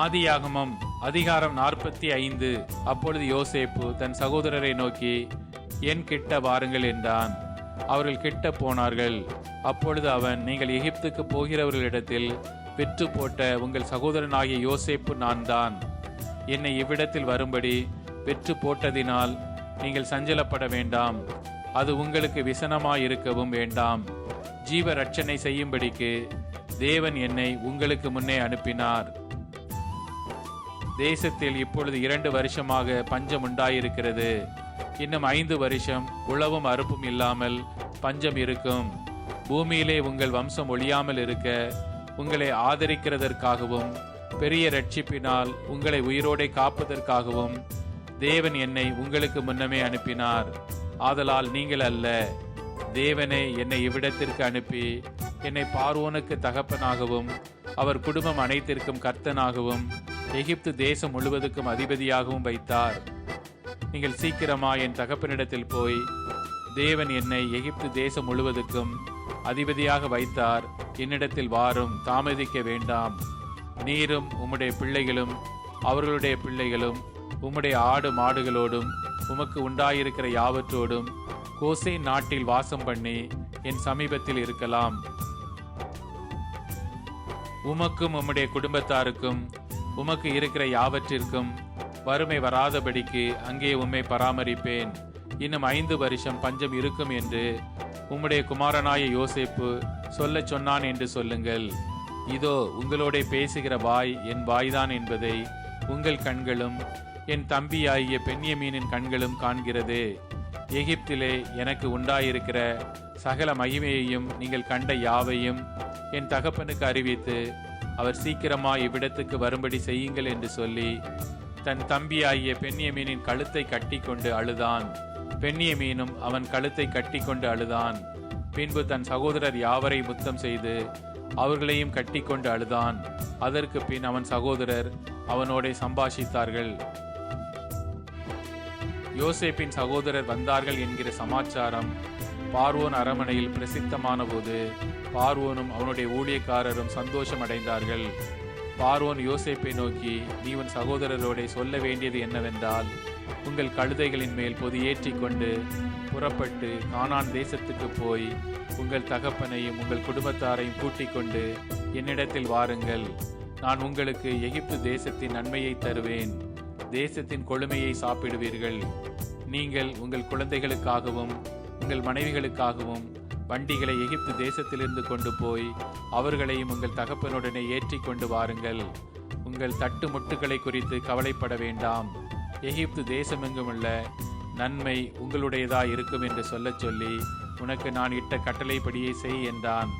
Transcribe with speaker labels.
Speaker 1: ஆதியாகமம் அதிகாரம் 45. அப்பொழுது யோசேப்பு தன் சகோதரரை நோக்கி, என் கிட்ட வாருங்கள் என்றான். அவர்கள் கிட்ட போனார்கள். அப்பொழுது அவன், நீங்கள் எகிப்துக்கு போகிறவர்களிடத்தில் விற்று போட்ட உங்கள் சகோதரனாகிய யோசேப்பு நான் தான். என்னை இவ்விடத்தில் வரும்படி விற்று போட்டதினால் நீங்கள் சஞ்சலப்பட வேண்டாம். அது உங்களுக்கு விசனமாயிருக்கவும் வேண்டாம். ஜீவ ரட்சணை செய்யும்படிக்கு தேவன் என்னை உங்களுக்கு முன்னே அனுப்பினார். தேசத்தில் இப்பொழுது 2 வருஷமாக பஞ்சம் உண்டாயிருக்கிறது. இன்னும் 5 வருஷம் உழவும் அறுப்பும் இல்லாமல் பஞ்சம் இருக்கும். பூமியிலே உங்கள் வம்சம் ஒழியாமல் இருக்க உங்களை ஆதரிக்கிறதற்காகவும் பெரிய ரட்சிப்பினால் உங்களை உயிரோடே காப்பதற்காகவும் தேவன் என்னை உங்களுக்கு முன்னமே அனுப்பினார். ஆதலால் நீங்கள் அல்ல, தேவனே என்னை இவ்விடத்திற்கு அனுப்பி என்னை பார்வோனுக்கு தகப்பனாகவும் அவர் குடும்பம் அனைத்திற்கும் கர்த்தனாகவும் எகிப்து தேசம் முழுவதுக்கும் அதிபதியாகவும் வைத்தார். நீங்கள் சீக்கிரமா என் தகப்பனிடத்தில் போய், தேவன் என்னை எகிப்து தேசம் முழுவதுக்கும் அதிபதியாக வைத்தார், என்னிடத்தில் வாரும், தாமதிக்க வேண்டாம். நீரும் உம்முடைய பிள்ளைகளும் அவர்களுடைய பிள்ளைகளும் உம்முடைய ஆடு மாடுகளோடும் உமக்கு உண்டாயிருக்கிற யாவற்றோடும் கோசேன் நாட்டில் வாசம் பண்ணி என் சமீபத்தில் இருக்கலாம். உமக்கும் உம்முடைய குடும்பத்தாருக்கும் உமக்கு இருக்கிற யாவற்றிற்கும் வறுமை வராதபடிக்கு அங்கே உம்மை பராமரிப்பேன். இன்னும் 5 வருஷம் பஞ்சம் இருக்கும் என்று உம்முடைய குமாரனாய யோசேப்பு சொல்லச் சொன்னான் என்று சொல்லுங்கள். இதோ உங்களோட பேசுகிற வாய் என் வாய்தான் என்பதை உங்கள் கண்களும் என் தம்பியாகிய பென்யமீனின் கண்களும் காண்கிறது. எகிப்திலே எனக்கு உண்டாயிருக்கிற சகல மகிமையையும் நீங்கள் கண்ட யாவையும் என் தகப்பனுக்கு அறிவித்து அவர் சீக்கிரமாய் இவ்விடத்துக்கு வரும்படி செய்யுங்கள் என்று சொல்லி தன் தம்பியாகிய பென்யமீனின் கழுத்தை கட்டி கொண்டு அழுதான். பென்யமீனும் அவன் கழுத்தை கட்டி கொண்டு அழுதான். பின்பு தன் சகோதரர் யாவரை முத்தம் செய்து அவர்களையும் கட்டி கொண்டு அழுதான். அதற்கு பின் அவன் சகோதரர் அவனோட சம்பாஷித்தார்கள். யோசேப்பின் சகோதரர் வந்தார்கள் என்கிற சமாச்சாரம் பார்வோன் அரமனையில் பிரசித்தமான போது பார்வோனும் அவனுடைய ஊழியக்காரரும் சந்தோஷம் அடைந்தார்கள். பார்வோன் யோசேப்பை நோக்கி, நீ உன் சகோதரரோட சொல்ல வேண்டியது என்னவென்றால், உங்கள் கழுதைகளின் மேல் பொதியேற்றி கொண்டு புறப்பட்டு கானான் தேசத்துக்கு போய் உங்கள் தகப்பனையும் உங்கள் குடும்பத்தாரையும் கூட்டிக் கொண்டு என்னிடத்தில் வாருங்கள். நான் உங்களுக்கு எகிப்து தேசத்தின் நன்மையை தருவேன். தேசத்தின் கொழுமையை சாப்பிடுவீர்கள். நீங்கள் உங்கள் குழந்தைகளுக்காகவும் உங்கள் மனைவிகளுக்காகவும் வண்டிகளை எகிப்து தேசத்திலிருந்து கொண்டு போய் அவர்களையும் உங்கள் தகப்பனுடனே ஏற்றி கொண்டு வாருங்கள். உங்கள் தட்டு முட்டுகளை குறித்து கவலைப்பட வேண்டாம். எகிப்து தேசமெங்குமுள்ள நன்மை உங்களுடையதா இருக்கும் என்று சொல்லச் சொல்லி உனக்கு நான் இட்ட கட்டளைப்படியை செய் என்றான்.